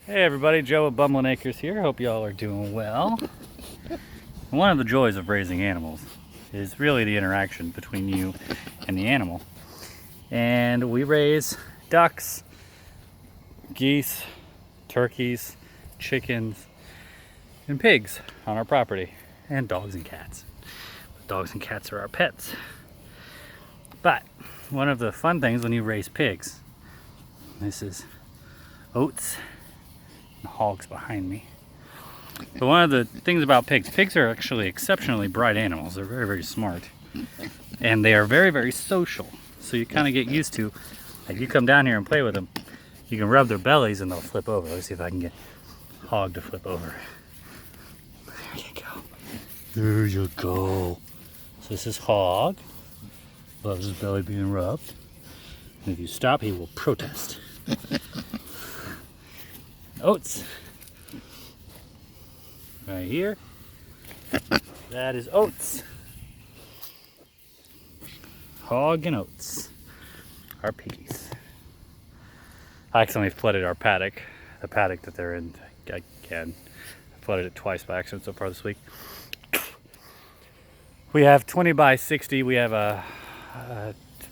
Hey everybody, Joe at Bumbling Acres here. Hope y'all are doing well. One of the joys of raising animals is really the interaction between you and the animal. And we raise ducks, geese, turkeys, chickens, and pigs on our property, and dogs and cats. Dogs and cats are our pets. But one of the fun things when you raise pigs, this is Oats, the hog's behind me. But one of the things about pigs are actually exceptionally bright animals. They're very, very smart. And they are very, very social. So you kind of get used to, if you come down here and play with them, you can rub their bellies and they'll flip over. Let's see if I can get Hog to flip over. There you go. There you go. So this is Hog. Loves his belly being rubbed. And if you stop, he will protest. Oats. Right here. That is Oats. Hog and Oats. Our piggies. I accidentally flooded our paddock. The paddock that they're in again. I flooded it twice by accident so far this week. We have 20 by 60. We have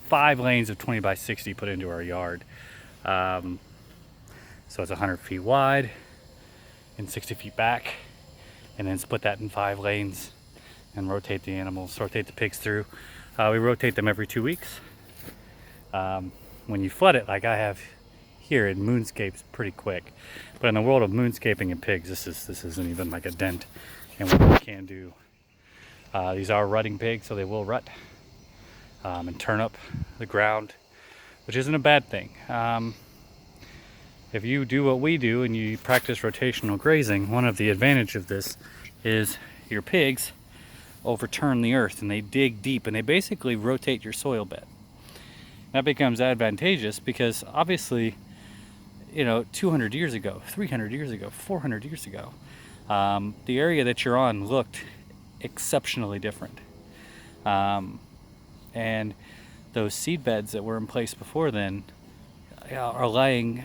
5 lanes of 20 by 60 put into our yard. So it's 100 feet wide and 60 feet back, and then split that in 5 lanes and rotate the animals, rotate the pigs through. We rotate them every 2 weeks. When you flood it like I have here, it moonscapes pretty quick. But in the world of moonscaping and pigs, this isn't even like a dent in what we can do. These are rutting pigs, so they will rut and turn up the ground, which isn't a bad thing. If you do what we do and you practice rotational grazing, one of the advantages of this is your pigs overturn the earth and they dig deep and they basically rotate your soil bed. That becomes advantageous because obviously, 200 years ago, 300 years ago, 400 years ago, the area that you're on looked exceptionally different. And those seed beds that were in place before then are laying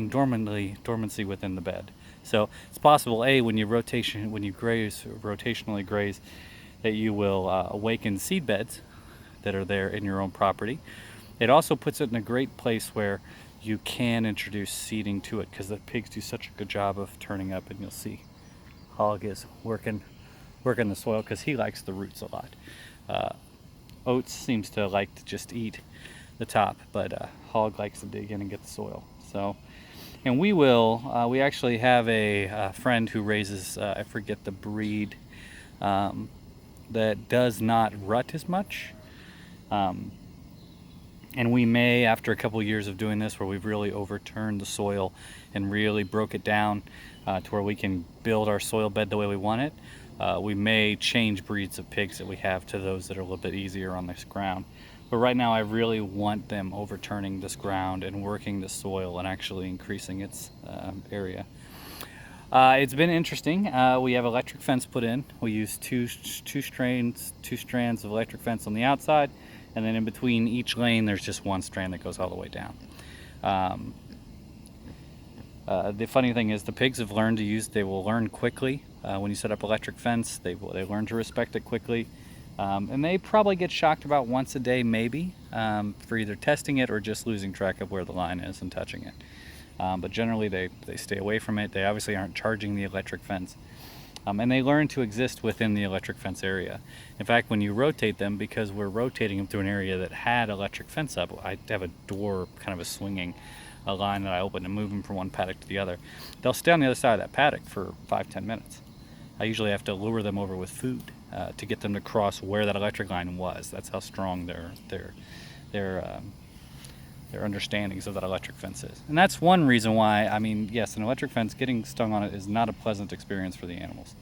dormancy within the bed. So it's possible, when you rotationally graze, that you will awaken seed beds that are there in your own property. It also puts it in a great place where you can introduce seeding to it because the pigs do such a good job of turning up, and you'll see Hog is working the soil because he likes the roots a lot. Oats seems to like to just eat the top, but Hog likes to dig in and get the soil. So, and we actually have a friend who raises, I forget the breed, that does not rut as much. And we may, after a couple years of doing this, where we've really overturned the soil and really broke it down to where we can build our soil bed the way we want it, we may change breeds of pigs that we have to those that are a little bit easier on this ground. But right now I really want them overturning this ground and working the soil and actually increasing its area. It's been interesting. We have electric fence put in. We use two strands of electric fence on the outside, and then in between each lane there's just one strand that goes all the way down. The funny thing is the pigs have learned they will learn quickly. When you set up electric fence, they learn to respect it quickly. And they probably get shocked about once a day, maybe, for either testing it or just losing track of where the line is and touching it. But generally they stay away from it. They obviously aren't charging the electric fence. And they learn to exist within the electric fence area. In fact, when you rotate them, because we're rotating them through an area that had electric fence up, I have a door, kind of a swinging line that I open and move them from one paddock to the other. They'll stay on the other side of that paddock for 5-10 minutes. I usually have to lure them over with food to get them to cross where that electric line was. That's how strong their understandings of that electric fence is. And that's one reason why, yes, an electric fence, getting stung on it is not a pleasant experience for the animals.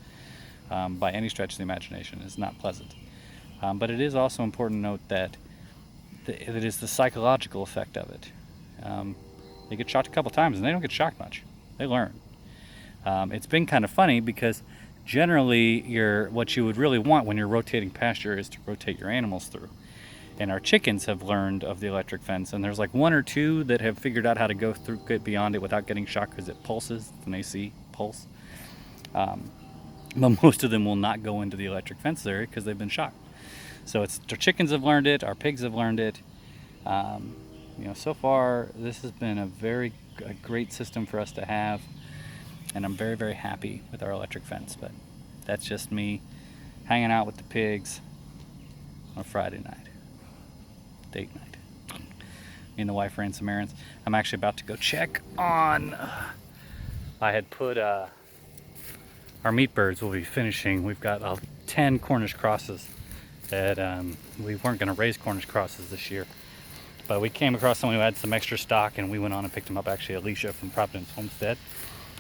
By any stretch of the imagination, it's not pleasant. But it is also important to note that it is the psychological effect of it. They get shocked a couple times and they don't get shocked much. They learn. It's been kind of funny because generally what you would really want when you're rotating pasture is to rotate your animals through. And our chickens have learned of the electric fence, and there's like one or two that have figured out how to go through, get beyond it without getting shocked because it pulses when they see pulse. But most of them will not go into the electric fence area because they've been shocked. So it's our chickens have learned it, our pigs have learned it. You know, so far this has been a great system for us to have, and I'm very, very happy with our electric fence. But that's just me hanging out with the pigs on a Friday night. Date night. Me and the wife ran some errands. I'm actually about to go check on. I had put our meat birds will be finishing. We've got 10 Cornish crosses that we weren't going to raise Cornish crosses this year, but we came across someone who had some extra stock, and we went on and picked them up. Actually, Alicia from Providence Homestead.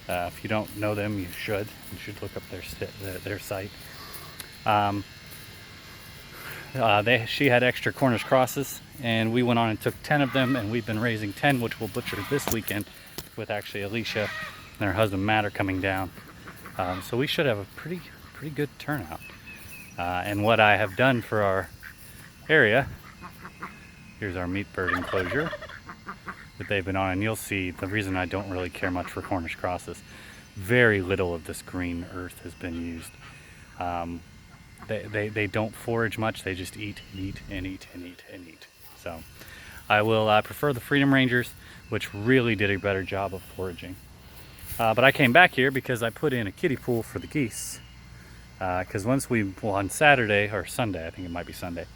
If you don't know them, you should. You should look up their site. She had extra Cornish crosses, and we went on and took 10 of them, and we've been raising 10, which we'll butcher this weekend with actually Alicia and her husband Matt are coming down. So we should have a pretty good turnout. And what I have done for our area, here's our meat bird enclosure that they've been on, and you'll see the reason I don't really care much for Cornish crosses. Very little of this green earth has been used. They don't forage much. They just eat and eat and eat and eat and eat. So I will prefer the Freedom Rangers, which really did a better job of foraging. But I came back here because I put in a kiddie pool for the geese. Because on Saturday or Sunday, I think it might be Sunday,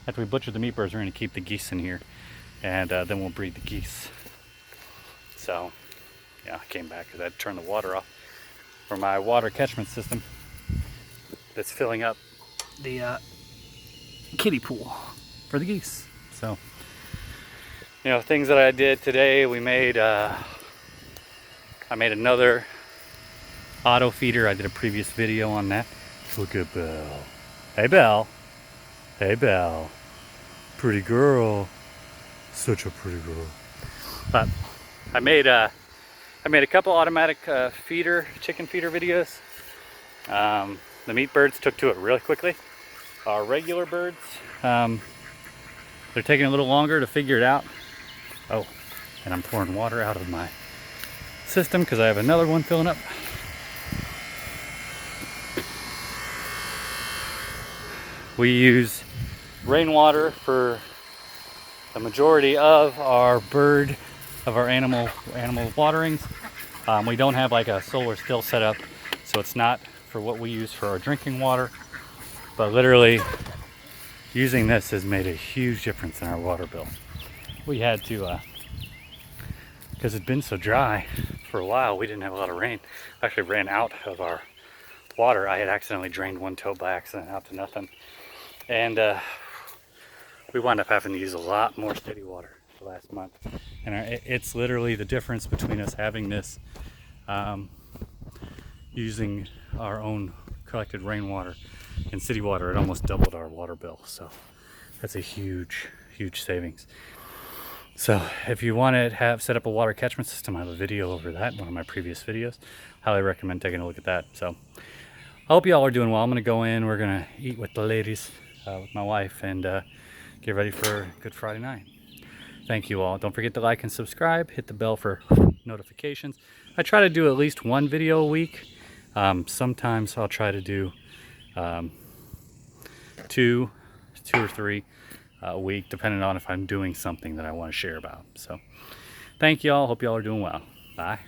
after we butcher the meat birds, we're going to keep the geese in here, and then we'll breed the geese. So yeah, I came back because I had to turn the water off for my water catchment system that's filling up the kiddie pool for the geese. So, you know, things that I did today, I made another auto feeder. I did a previous video on that. Look at Belle. Hey Belle. Hey Belle. Pretty girl. Such a pretty girl. But I made a couple automatic chicken feeder videos. The meat birds took to it really quickly. Our regular birds, they're taking a little longer to figure it out. Oh, and I'm pouring water out of my system because I have another one filling up. We use rainwater for the majority of our animal waterings. We don't have like a solar still set up, so it's not for what we use for our drinking water. But literally, using this has made a huge difference in our water bill. We had to, because it'd been so dry for a while, we didn't have a lot of rain. Actually ran out of our water. I had accidentally drained one tote by accident out to nothing. And we wound up having to use a lot more steady water the last month. And it's literally the difference between us having this, using our own collected rainwater and city water. It almost doubled our water bill. So that's a huge savings. So if you want to set up a water catchment system, I have a video over that, one of my previous videos. Highly recommend taking a look at that. So I hope you all are doing well. I'm going to go in. We're going to eat with the ladies, with my wife, and get ready for Good Friday night. Thank you all. Don't forget to like and subscribe. Hit the bell for notifications. I try to do at least one video a week. Sometimes I'll try to do two or three a week, depending on if I'm doing something that I want to share about. So thank you all. Hope you all are doing well. Bye.